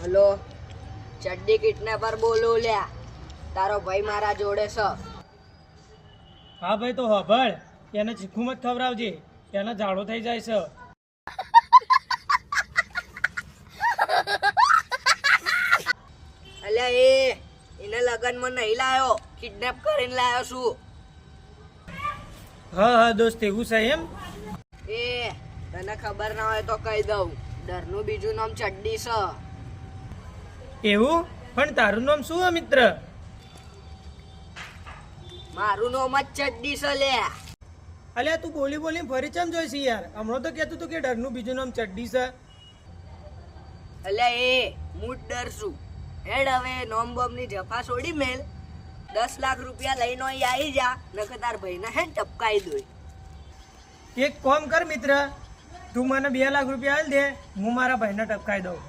Hello, ચડ્ડી kidnapper બોલો લ્યા. તારો ભાઈ મારા જોડે છે. હા ભાઈ, તો હભળ એને ચીખું મત ખવડાવજે, એને ઝાડો થઈ જાય છે. અલ્યા એને લગનમાં નહીં લાયો, કિડનેપ કરીને લાયો છું. હા દોસ્ત, એવું છે એમ? તને ખબર ના હોય તો કહી દઉં, ડરનું બીજું નામ ચડ્ડી છે. એવું? પણ તારું નામ શું હે મિત્ર? મારું નામ જ ચડ્ડી છે લ્યા. અલ્યા તું બોલી ફરી ચમ જોઈશ યાર? હમણાં તો કહેતું તું કે ડરનું બીજું નામ ચડ્ડી છે. અલ્યા હું જ ડર છું. હેડ હવે નોમ બોમ ની જફા છોડી મેલ, 10 લાખ રૂપિયા લઈને અહીં આવી જા, નકર તાર ભાઈને હેડ ટપકાઈ દોય. એક કામ કર મિત્ર, તું મને 2 લાખ રૂપિયા આલ દે, હું મારા ભાઈને ટપકાઈ દઉં.